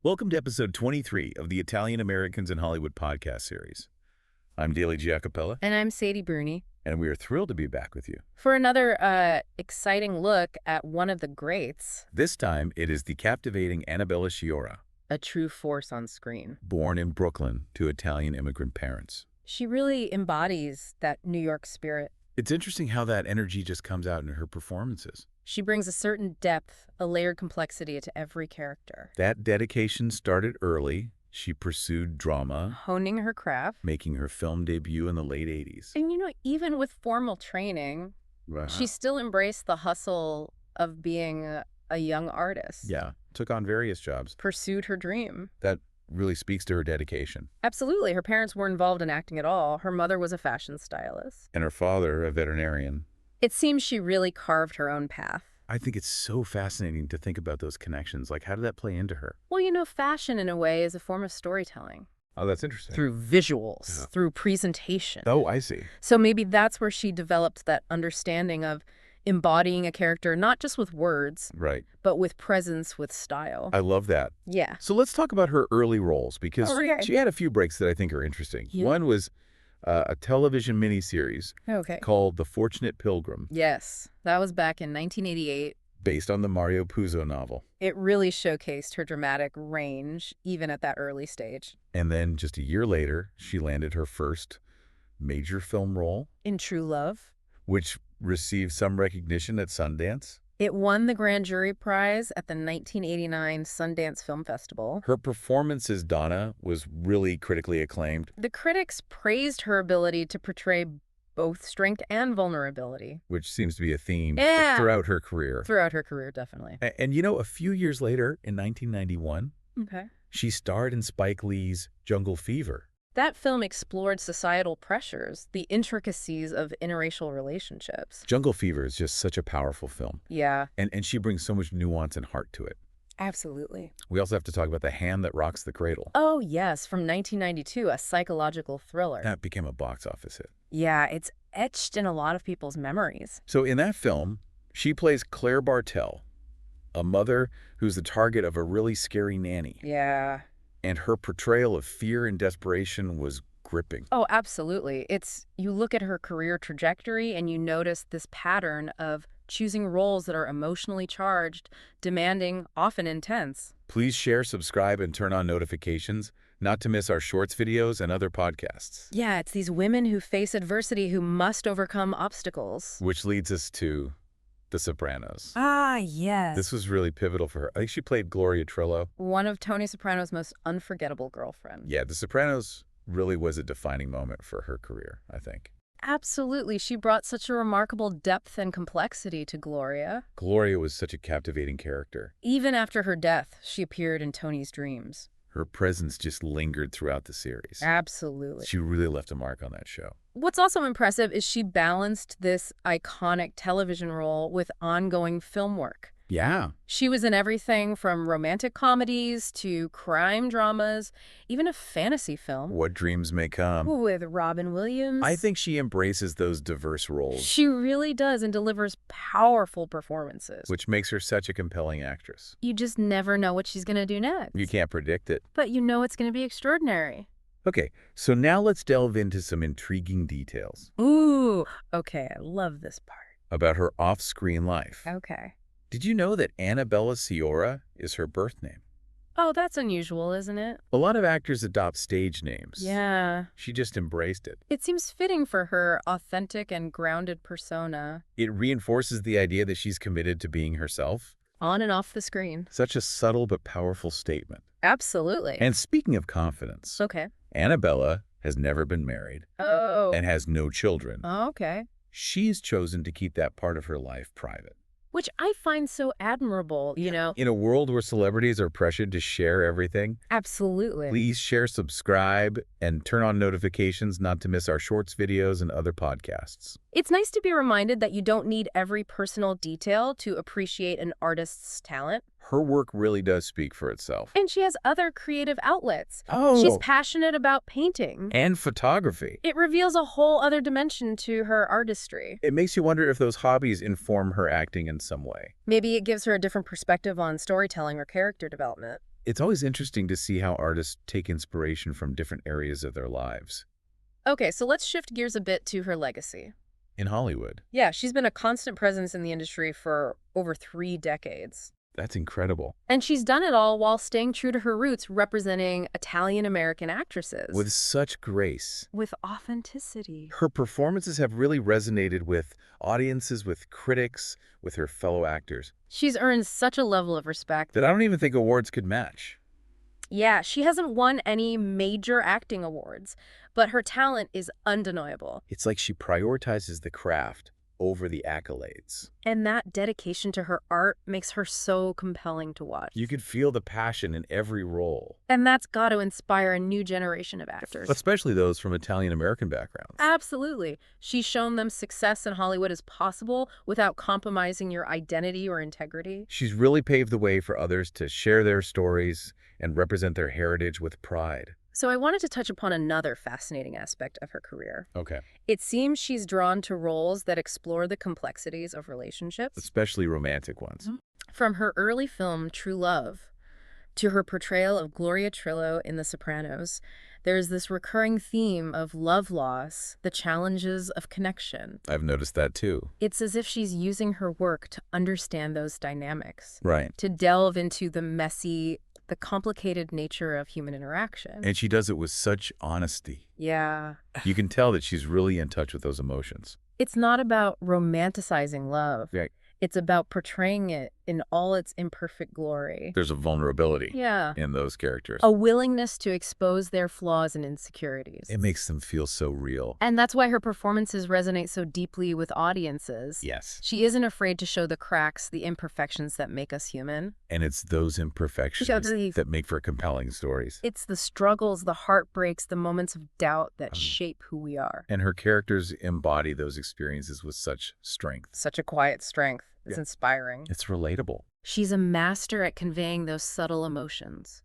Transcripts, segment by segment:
Welcome to episode 23 of the Italian Americans in Hollywood podcast series. I'm Daley Giacopella, And I'm Sadie Bruni. and we are thrilled to be back with you. For another exciting look at one of the greats, This time, it is the captivating Annabella Sciorra, a true force on screen. born in Brooklyn to Italian immigrant parents. She really embodies that New York spirit. It's interesting how that energy just comes out in her performances. She brings a certain depth, a layered complexity to every character. That dedication started early. She pursued drama, Honing her craft. making her film debut in the late 80s. And even with formal training, she still embraced the hustle of being a young artist. Yeah, took on various jobs. Pursued her dream. That really speaks to her dedication. Absolutely. Her parents weren't involved in acting at all. Her mother was a fashion stylist. And her father, a veterinarian. It seems she really carved her own path. I think it's so fascinating to think about those connections. Like, how did that play into her? Well, fashion in a way is a form of storytelling. Oh, that's interesting. Through visuals, through presentation. Oh, I see. So maybe that's where she developed that understanding of embodying a character, not just with words, Right. but with presence, with style. I love that. Yeah. So let's talk about her early roles, because Okay. she had a few breaks that I think are interesting. Yeah. One was a television miniseries Okay. called The Fortunate Pilgrim, Yes, that was back in 1988. based on the Mario Puzo novel. It really showcased her dramatic range, even at that early stage. And then just a year later, she landed her first major film role, In True Love, which received some recognition at Sundance. it won the Grand Jury Prize at the 1989 Sundance Film Festival. Her performance as Donna was really critically acclaimed, The critics praised her ability to portray both strength and vulnerability. which seems to be a theme Yeah. throughout her career. Throughout her career, definitely. And a few years later, in 1991, Okay. she starred in Spike Lee's Jungle Fever. That film explored societal pressures, the intricacies of interracial relationships. Jungle Fever is just such a powerful film, Yeah, and she brings so much nuance and heart to it. absolutely. We also have to talk about The Hand That Rocks the Cradle. Oh, yes, from 1992, a psychological thriller. That became a box office hit. Yeah, it's etched in a lot of people's memories. So in that film, she plays Claire Bartell, a mother who's the target of a really scary nanny. Yeah. And her portrayal of fear and desperation was gripping. Oh, absolutely. You look at her career trajectory and you notice this pattern of choosing roles that are emotionally charged, demanding, often intense. Please share, subscribe, and turn on notifications not to miss our shorts videos and other podcasts. Yeah, it's these women who face adversity who must overcome obstacles. Which leads us to The Sopranos. Ah, yes. This was really pivotal for her. I think she played Gloria Trillo. One of Tony Soprano's most unforgettable girlfriend. Yeah, The Sopranos really was a defining moment for her career, I think. Absolutely. She brought such a remarkable depth and complexity to Gloria. Gloria was such a captivating character. Even after her death, she appeared in Tony's dreams. Her presence just lingered throughout the series. Absolutely. She really left a mark on that show. What's also impressive is she balanced this iconic television role with ongoing film work. Yeah. She was in everything from romantic comedies to crime dramas, even a fantasy film What Dreams May Come. with Robin Williams. I think she embraces those diverse roles, She really does and delivers powerful performances. which makes her such a compelling actress. You just never know what she's going to do next. You can't predict it. But you know it's going to be extraordinary. Okay, so now let's delve into some intriguing details Ooh, okay, I love this part. about her off-screen life. Okay. Did you know that Annabella Sciorra is her birth name? Oh, that's unusual, isn't it? A lot of actors adopt stage names. Yeah. She just embraced it. It seems fitting for her authentic and grounded persona. It reinforces the idea that she's committed to being herself. On and off the screen. Such a subtle but powerful statement. Absolutely. And speaking of confidence, Okay. Annabella has never been married Oh. and has no children. Okay. She's chosen to keep that part of her life private. Which I find so admirable, In a world where celebrities are pressured to share everything, Absolutely. please share, subscribe, and turn on notifications not to miss our shorts videos and other podcasts. It's nice to be reminded that you don't need every personal detail to appreciate an artist's talent. Her work really does speak for itself. And she has other creative outlets. Oh, She's passionate about painting. and photography. It reveals a whole other dimension to her artistry. It makes you wonder if those hobbies inform her acting in some way. Maybe it gives her a different perspective on storytelling or character development. It's always interesting to see how artists take inspiration from different areas of their lives. Okay, so let's shift gears a bit to her legacy. In Hollywood, Yeah, she's been a constant presence in the industry for over 3 decades. that's incredible. And she's done it all while staying true to her roots, representing Italian-American actresses. With such grace. With authenticity. Her performances have really resonated with audiences, with critics, with her fellow actors, She's earned such a level of respect. that I don't even think awards could match. Yeah, she hasn't won any major acting awards, but her talent is undeniable. It's like she prioritizes the craft over the accolades. And that dedication to her art makes her so compelling to watch. You could feel the passion in every role, And that's got to inspire a new generation of actors. especially those from Italian-American backgrounds. Absolutely. She's shown them success in Hollywood is possible without compromising your identity or integrity. She's really paved the way for others to share their stories and represent their heritage with pride. So I wanted to touch upon another fascinating aspect of her career. Okay. It seems she's drawn to roles that explore the complexities of relationships. Especially romantic ones. From her early film, True Love, to her portrayal of Gloria Trillo in The Sopranos, there's this recurring theme of love loss, the challenges of connection. I've noticed that too. It's as if she's using her work to understand those dynamics, Right. to delve into the messy, the complicated nature of human interaction. And she does it with such honesty. Yeah. You can tell that she's really in touch with those emotions. It's not about romanticizing love. Right. It's about portraying it in all its imperfect glory. There's a vulnerability Yeah. in those characters. A willingness to expose their flaws and insecurities. It makes them feel so real. And that's why her performances resonate so deeply with audiences. Yes. She isn't afraid to show the cracks, the imperfections that make us human. And it's those imperfections Totally. that make for compelling stories. It's the struggles, the heartbreaks, the moments of doubt that shape who we are. And her characters embody those experiences with such strength. Such a quiet strength. It's Yeah. inspiring. It's relatable. She's a master at conveying those subtle emotions,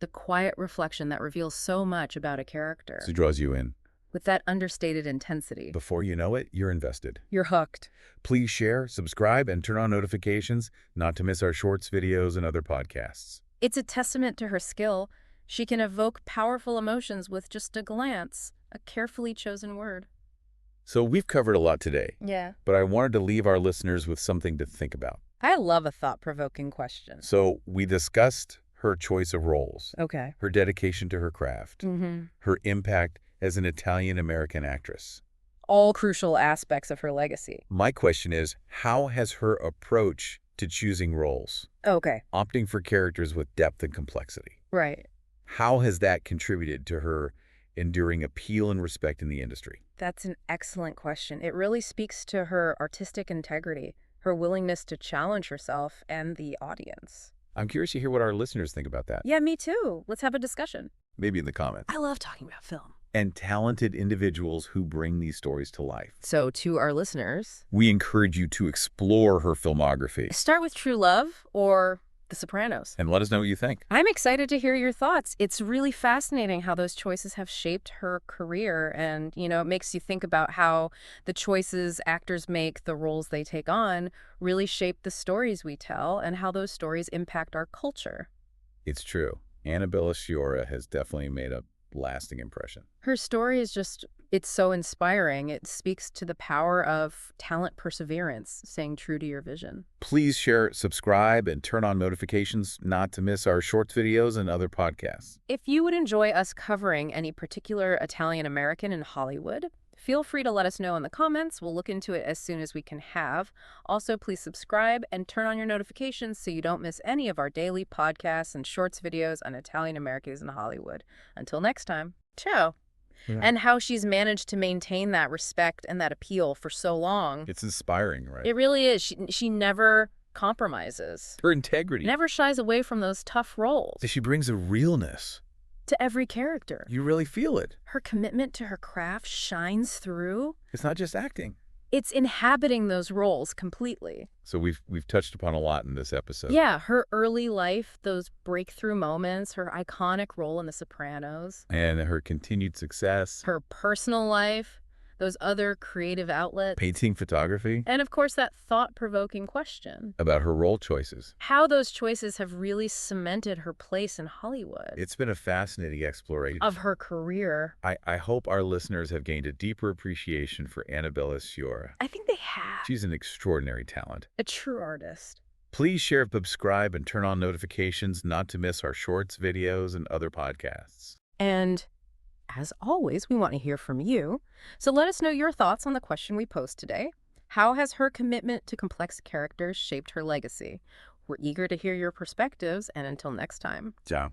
the quiet reflection that reveals so much about a character, So it draws you in. with that understated intensity. Before you know it, you're invested. You're hooked. Please share, subscribe, and turn on notifications not to miss our shorts, videos, and other podcasts. It's a testament to her skill. She can evoke powerful emotions with just a glance, a carefully chosen word. So we've covered a lot today, Yeah. but I wanted to leave our listeners with something to think about. I love a thought-provoking question. So we discussed her choice of roles, Okay. her dedication to her craft, Mm-hmm. her impact as an Italian-American actress. All crucial aspects of her legacy. My question is, how has her approach to choosing roles, Okay. opting for characters with depth and complexity, Right. how has that contributed to her enduring appeal and respect in the industry? That's an excellent question. It really speaks to her artistic integrity, her willingness to challenge herself and the audience. I'm curious to hear what our listeners think about that. Yeah, me too. Let's have a discussion. Maybe in the comments. I love talking about film. And talented individuals who bring these stories to life. So to our listeners, We encourage you to explore her filmography start with True Love or The Sopranos. and let us know what you think. I'm excited to hear your thoughts. It's really fascinating how those choices have shaped her career. And, it makes you think about how the choices actors make, the roles they take on, really shape the stories we tell and how those stories impact our culture. It's true. Annabella Sciorra has definitely made a lasting impression. Her story is it's so inspiring. It speaks to the power of talent perseverance, staying true to your vision. Please share, subscribe, and turn on notifications not to miss our shorts videos and other podcasts. If you would enjoy us covering any particular Italian-American in Hollywood, feel free to let us know in the comments. We'll look into it as soon as we can have. Also, please subscribe and turn on your notifications so you don't miss any of our daily podcasts and shorts videos on Italian-Americans in Hollywood. Until next time, ciao. Yeah. And how she's managed to maintain that respect and that appeal for so long. It's inspiring, right? It really is. She never compromises, Her integrity. never shies away from those tough roles She brings a realness. to every character. You really feel it. Her commitment to her craft shines through. It's not just acting. It's inhabiting those roles completely. So we've touched upon a lot in this episode. Yeah, her early life, those breakthrough moments, her iconic role in The Sopranos, And her continued success. her personal life, those other creative outlets, Painting, photography, and of course that thought-provoking question. about her role choices. How those choices have really cemented her place in Hollywood. It's been a fascinating exploration Of her career. I hope our listeners have gained a deeper appreciation for Annabella Sciorra. I think they have. She's an extraordinary talent. A true artist. Please share, subscribe, and turn on notifications not to miss our shorts, videos, and other podcasts. And as always, we want to hear from you. So let us know your thoughts on the question we posed today. How has her commitment to complex characters shaped her legacy? We're eager to hear your perspectives, and until next time. Ciao.